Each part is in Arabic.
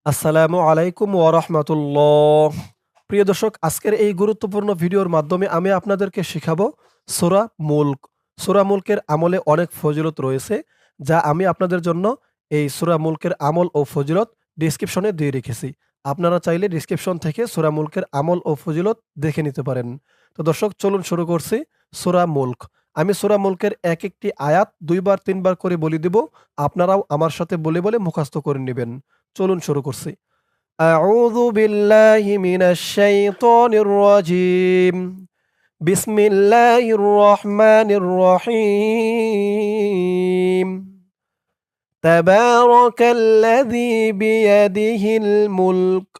আসসালামু আলাইকুম ওয়া রাহমাতুল্লাহ। প্রিয় দর্শক, আজকের এই গুরুত্বপূর্ণ ভিডিওর মাধ্যমে আমি আপনাদেরকে শিখাবো সূরা মুলক। সূরা মুলকের আমলে অনেক ফজিলত রয়েছে, যা আমি আপনাদের জন্য এই সূরা মুলকের আমল ও ফজিলত ডেসক্রিপশনে দিয়ে রেখেছি। আপনারা চাইলে ডেসক্রিপশন থেকে সূরা মুলকের আমল ও ফজিলত দেখে নিতে পারেন। তো দর্শক, চলুন শুরু করছি সূরা মুলক। আমি সূরা মুলকের এক-একটি আয়াত ২ বার ৩ বার করে বলে দিব। আপনারাও আমার সাথে বলে, বলে মুখস্থ করে নিবেন। চলুন শুরু করছি। আউযু বিল্লাহি মিনাশ শাইতানির রাজীম। বিসমিল্লাহির রহমানির রহিম। তাবারাকাল্লাযী বিয়াদিহিল মুলক।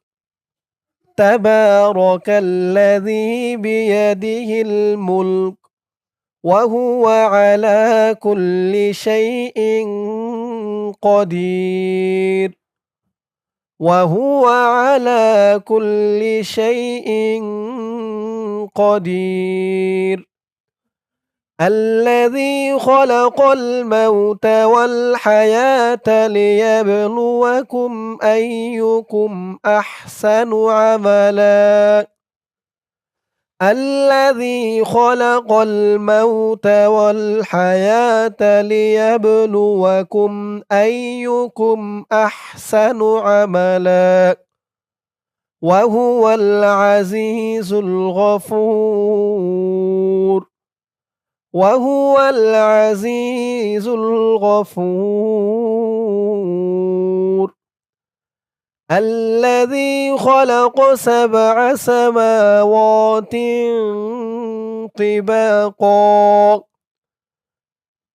তাবারাকাল্লাযী বিয়াদিহিল মুলক ওয়া হুয়া আলা কুল্লি শাইইন কাদির। وهو على كل شيء قدير. الذي خلق الموت والحياة ليبلوكم أيكم أحسن عملا. الذي خلق الموت والحياة ليبلوكم أيكم أحسن عملا وهو العزيز الغفور. وهو العزيز الغفور. الذي خلق 7 سماوات طباقا.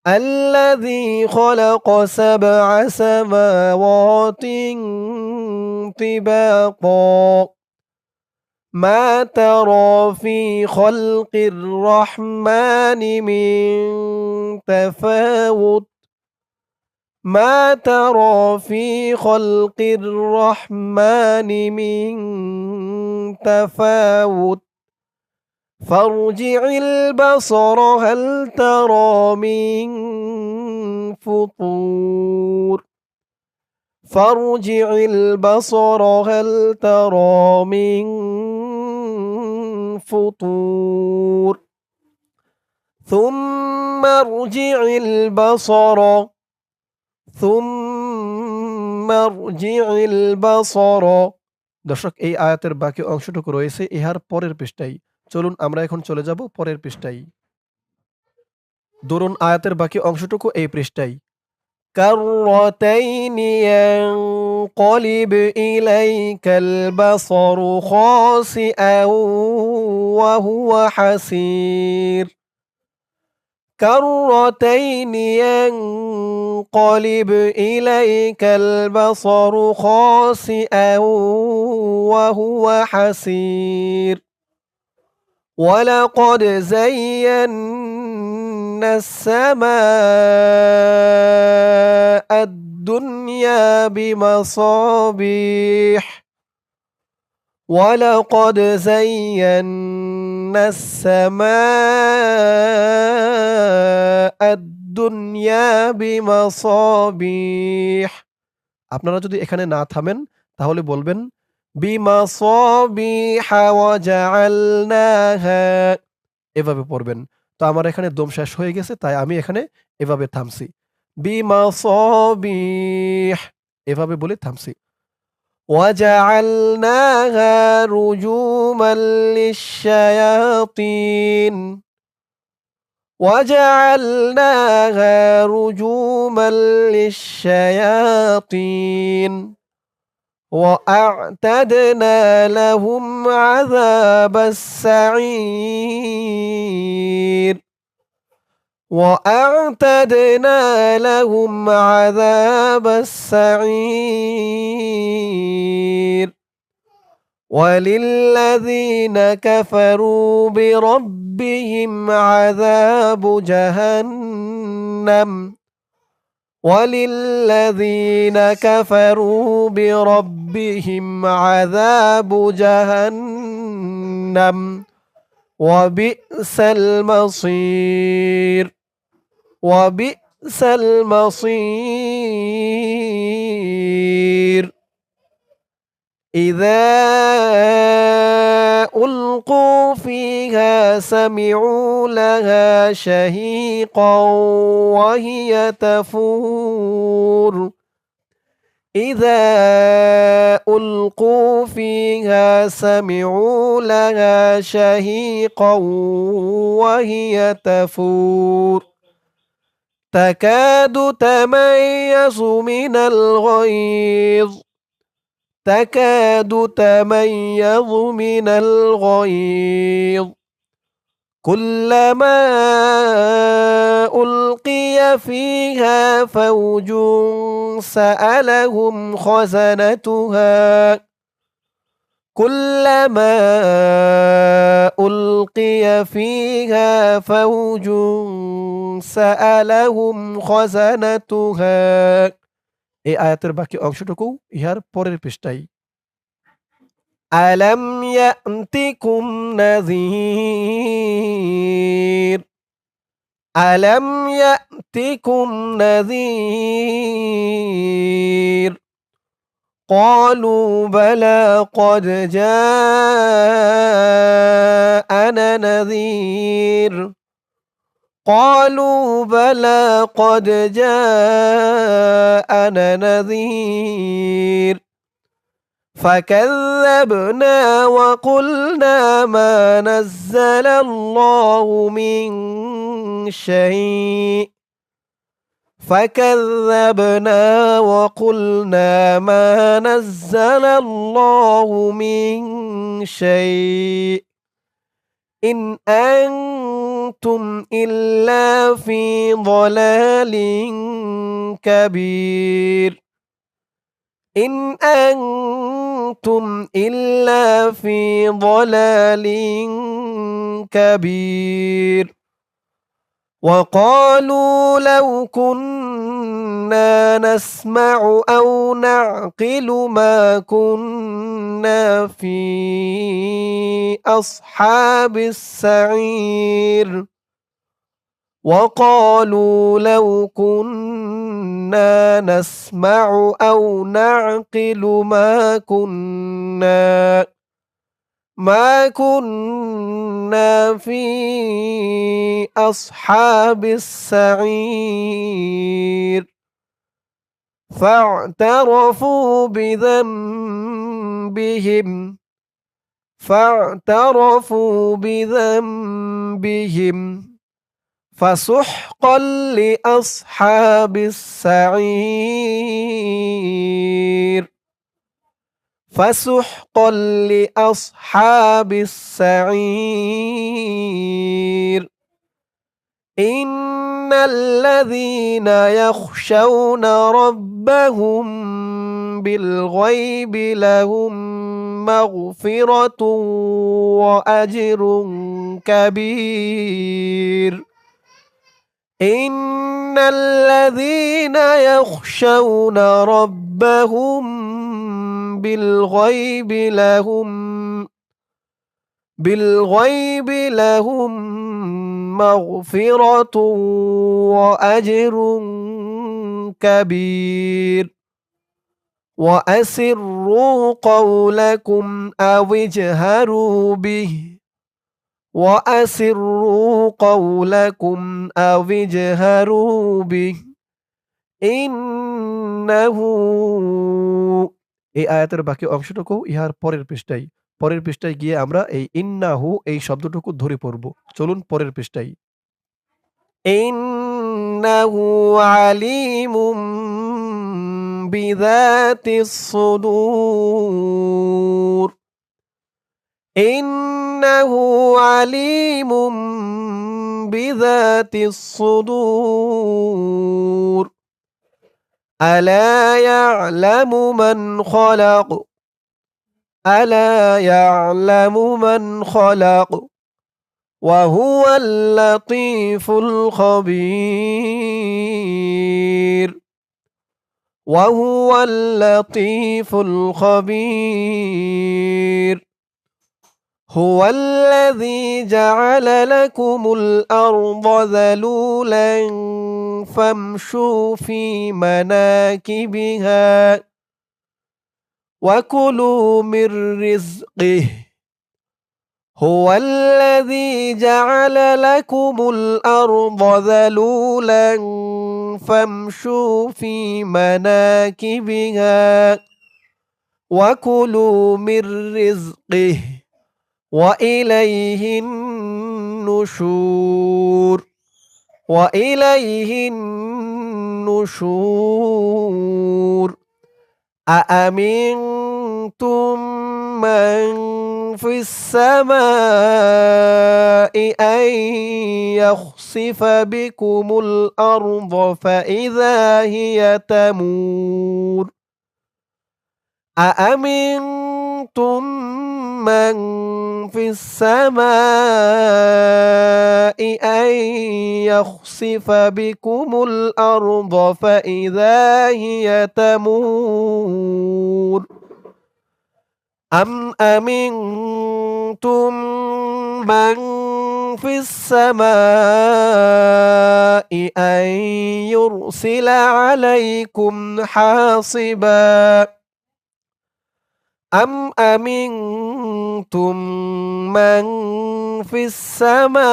الذي خلق 7 سماوات طباقا. ما ترى في خلق الرحمن من تفاوت. ما ترى في خلق الرحمن من تفاوت. فارجع البصر هل ترى من فطور. فارجع البصر هل ترى من فطور. ثم ارجع البصر ثم ارجع البصر. দর্শক, এই আয়াতের বাকি অংশটুকু রয়েছে ইহার পরের পৃষ্ঠায়। চলুন আমরা এখন চলে যাব পরের পৃষ্ঠায়। ধরুন, আয়াতের বাকি অংশটুকু এই পৃষ্ঠায়। كرتين ينقلب إليك البصر خاسئا وهو حسير. كرتين ينقلب إليك البصر خاسئا وهو حسير. ولقد زينا السماء الدنيا بمصابيح. ولقد زينا السماء الدنيا بمصابيح. আপনারা যদি এখানে না থামেন তাহলে বলবেন বিমাসাবিহা ওয়াজআলনাহা, এভাবে পড়বেন। তো আমার এখানে দম শেষ হয়ে গেছে, তাই আমি এখানে এভাবে থামছি। বিমাসাবিহ, এভাবে বলে থামছি। ওয়াজআলনাহা রুজুমান লিশ-শায়াতিন। وجعلناها رجوما للشياطين. وأعتدنا لهم عذاب السعير. وأعتدنا لهم عذاب السعير. وللذين كفروا بربهم عذاب جهنم. وللذين كفروا بربهم عذاب جهنم وبئس المصير. وبئس المصير. إذا ألقوا فيها سمعوا لها شهيقا وهي تفور إذا ألقوا فيها سمعوا لها شهيقا وهي تفور تكاد تميز من الغيظ تكاد تميز من الغيظ كلما ألقي فيها فوج سألهم خزنتها كلما ألقي فيها فوج سألهم خزنتها এই আয়াতের বাকি অংশটুকু ইহার পরের পৃষ্ঠায় আলাম ইয়াতিকুম নাযীর আলাম ইয়াতিকুম নাযীর قالوا بلى قد جاءنا نذير قالوا بلى قد جاءنا نذير فكذبنا وقلنا ما نزل الله من شيء فكذبنا وقلنا ما نزل الله من شيء إن أنتم إلا في ضلال كبير إن أنتم إلا في ضلال كبير وقالوا لو كنا نسمع أو نعقل ما كنا في أصحاب السعير وقالوا لو كنا نسمع أو نعقل ما كنا في أصحاب السعير فاعترفوا بذنبهم فسحقا لأصحاب السعير فسحقا لأصحاب السعير إن الذين يخشون ربهم بالغيب لهم مغفرة وأجر كبير إن الذين يخشون ربهم بالغيب لهم مغفرة وأجر كبير وأسروا قولكم أو اجهروا به إنه এই আয়াতের বাকি অংশটুকু ইহার পরের পৃষ্ঠায় গিয়ে আমরা এই ইন্নাহু এই শব্দটুকু ধরে পড়ব। চলুন পরের পৃষ্ঠায়। ইন্নাহু আলিমুম বিযাতিস সুদূর ইন্নাহু আলিমুম বিযাতিস সুদূর ألا يعلم من خلق وهو اللطيف الخبير هو الذي جعل لكم الأرض ذلولا فامشوا في مناكبها وكلوا من رزقه هو الذي جعل لكم الأرض ذلولا فامشوا في مناكبها وكلوا من رزقه وإليه النشور وإليه النشور أأمنتم من في السماء أن يخسف بكم الأرض فإذا هي تمور أأمنتم من في السماء أن يخسف بكم الأرض فإذا هي تمور أم أمنتم من في السماء أن يرسل عليكم حاصبا أم أمنتم من في السماء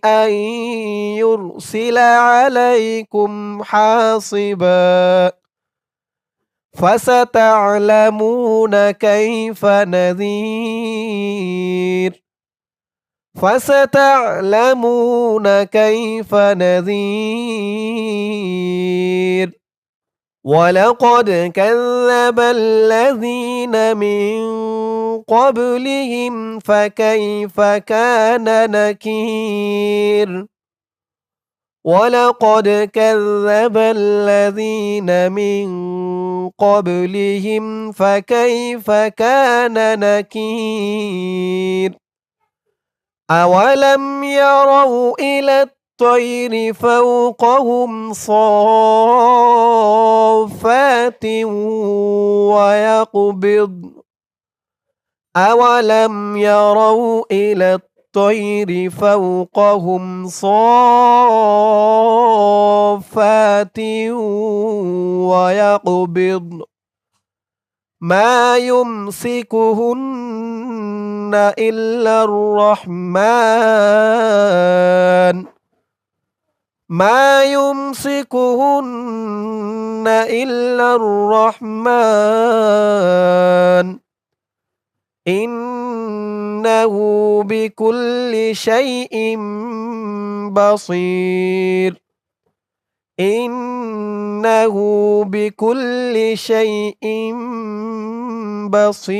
أن يرسل عليكم حاصبا فستعلمون كيف نذير فستعلمون كيف نذير ولقد كذب الذين من قبلهم فكيف كان نكير ولقد كذب الذين من قبلهم فكيف كان نكير أولم يروا إلى الطير فوقهم صافات ويقبض أولم يروا إلى الطير فوقهم صافات ويقبض ما يمسكهن إلا الرحمن ما يمسكهن إلا الرحمن إنه بكل شيء بصير إنه بكل شيء بصير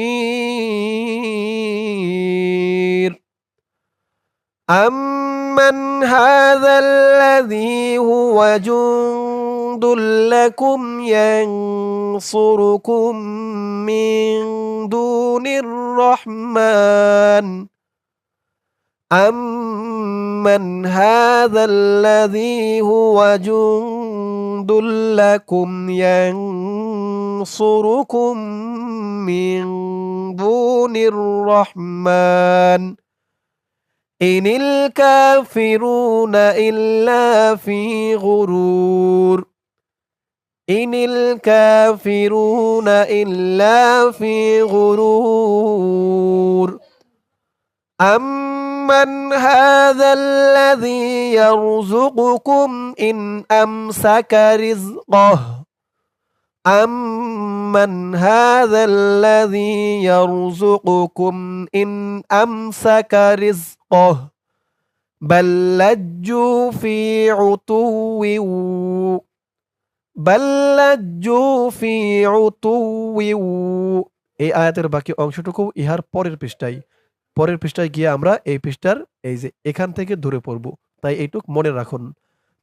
أمن هذا الذي هو جند لكم ينصركم من دون الرحمن أمن هذا الذي هو جند لكم ينصركم من دون الرحمن إن الكافرون إلا في غرور إن الكافرون إلا في غرور أمن هذا الذي يرزقكم إن أمسك رزقه أمن هذا الذي يرزقكم إن أمسك رزقه بل لجوا في عتو بل لجوا في عتو এই আয়াতের বাকি অংশটুকু ইহার পরের পৃষ্ঠায় গিয়ে আমরা এই পৃষ্ঠার এই যে এখান থেকে ধরে পড়ব তাই এইটুক মনে রাখুন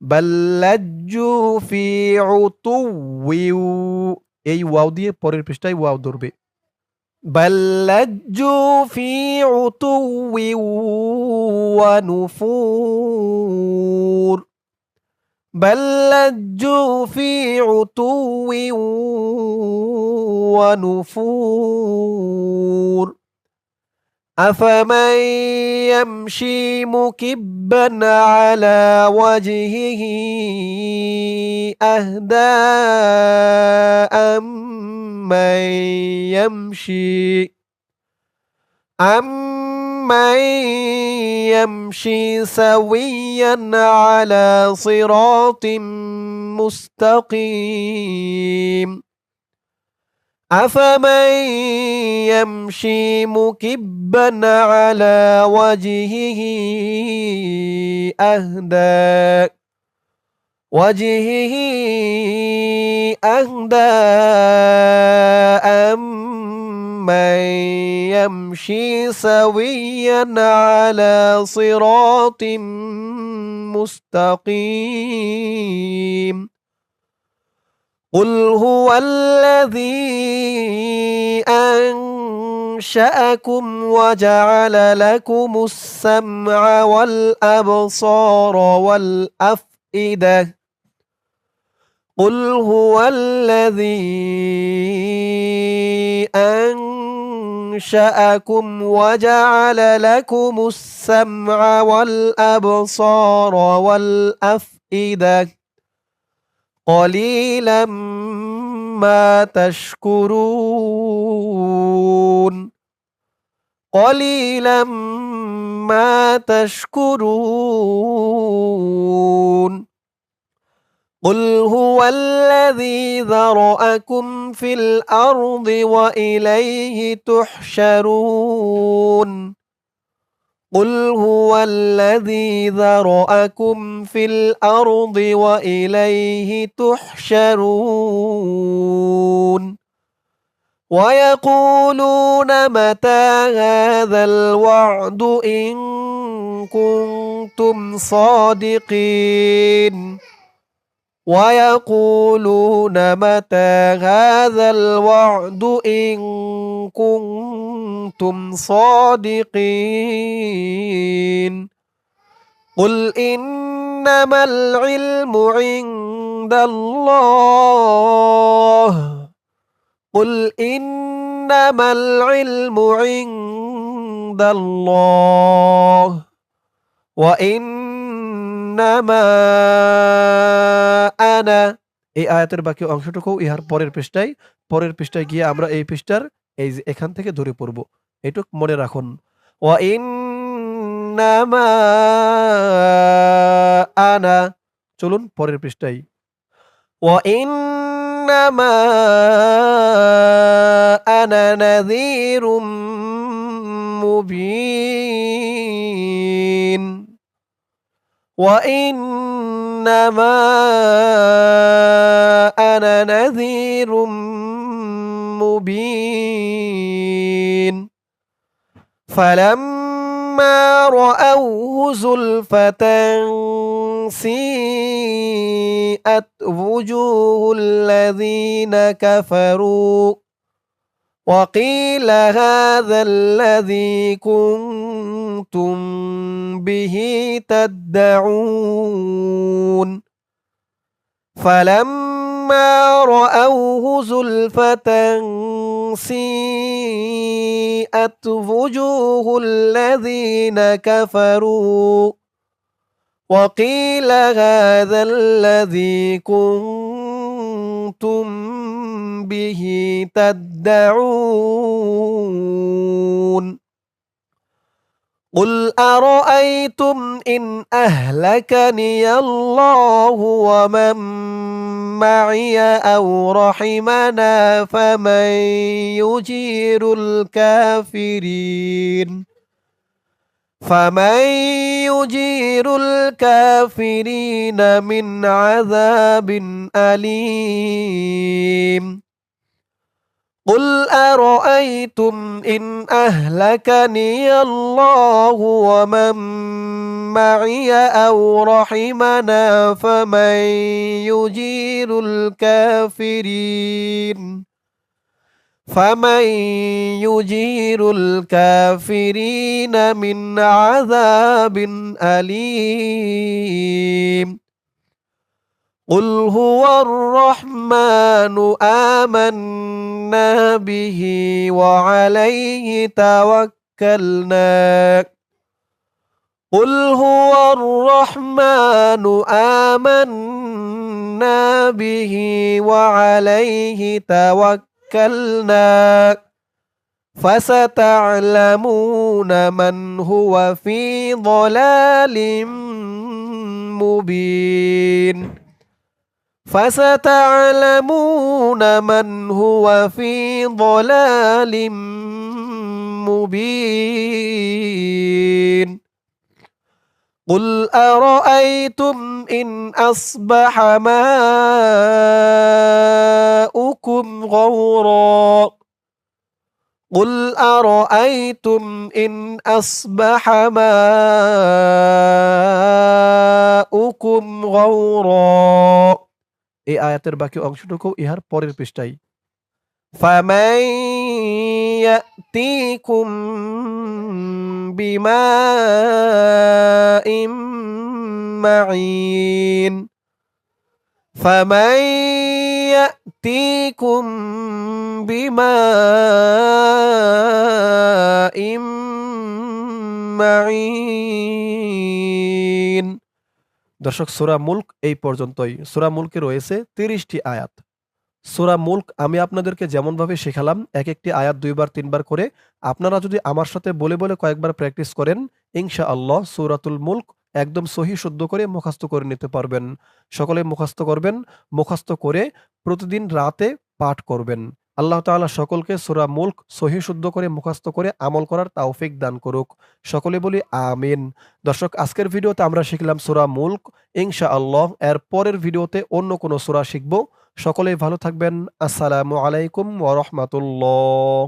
بل لجوا في عتو এই ওয়াও দিয়ে পরের পৃষ্ঠায় ওয়াও ধরবে بل لجوا في عتو ونفور بل لجوا في عتو ونفور أفمن يمشي مكبا على وجهه أهدى أمن يمشي سويا على صراط مستقيم أفمن يمشي مكبا على وجهه أهدى أمن يمشي سويا على صراط مستقيم قل هو الذي أنشأكم وجعل لكم السمع والأبصار والأفئدة قل هو الذي أنشأكم وجعل لكم السمع والأبصار والأفئدة قليلا ما تشكرون قليلا ما تشكرون قل هو الذي ذرأكم في الأرض وإليه تحشرون قل هو الذي ذرأكم في الأرض وإليه تحشرون ويقولون متى هذا الوعد إن كنتم صادقين ويقولون متى هذا الوعد إن كنتم صادقين قل إنما العلم عند الله قل إنما العلم عند الله وإنما أنا এই আয়াতের বাকি অংশটুকু ইহার পরের পৃষ্ঠায় গিয়ে আমরা এই পৃষ্ঠার এই যে এখান থেকে ধরে পড়ব। এটুক মনে রাখুন। ওয়াইন্নামা আনা চলুন পরের পৃষ্ঠায়। ওয়াইন্নামা আনা নাযীরুম মুবিন وإنما أنا نذير مبين فلما رأوه زلفة سيئت وجوه الذين كفروا وقيل هذا الذي كنتم به تدعون فلما رأوه زلفة سيئت وجوه الذين كفروا وقيل هذا الذي كنتم به تدعون قل أرأيتم إن أهلكني الله ومن معي أو رحمنا يجير الكافرين من عذاب أليم قل أرأيتم إن أهلكني الله ومن معي أو رحمنا يجير الكافرين من عذاب أليم قل هو الرحمن آمنا به وعليه توكلنا توكلنا قل هو الرحمن آمنا به وعليه توكلنا فستعلمون من هو في ضلال مبين فستعلمون من هو في ضلال مبين قل أرأيتم إن أصبح ماؤكم غورا قل أرأيتم إن أصبح ماؤكم غورا এই আয়াতের বাকি অংশটুকু ইহার পরের পৃষ্ঠায় فمن يأتيكم بماء معين فمن يأتيكم بماء معين দর্শক সূরা মুলক এই পর্যন্তই। সূরা মুলকে রয়েছে ৩০টি আয়াত। সূরা মুলক আমি আপনাদেরকে যেমনভাবে শেখালাম এক একটি আয়াত ২ বার ৩ বার করে আপনারা যদি আমার সাথে বলে কয়েকবার প্র্যাকটিস করেন ইনশাআল্লাহ সূরাতুল মুলক একদম সহি শুদ্ধ করে মুখস্থ করে নিতে পারবেন। সকলে মুখস্থ করবেন, মুখস্থ করে প্রতিদিন রাতে পাঠ করবেন। আল্লাহ তাআলা সকলকে সূরা মুলক সহি শুদ্ধ করে মুখস্থ করে আমল করার তৌফিক দান করুক। সকলে বলি আমিন। দর্শক আজকের ভিডিওতে আমরা শিখলাম সূরা মুলক। ইনশাআল্লাহ এর পরের ভিডিওতে অন্য কোনো সূরা শিখব। সকলেই ভালো থাকবেন। আসসালামু আলাইকুম ওয়া রাহমাতুল্লাহ।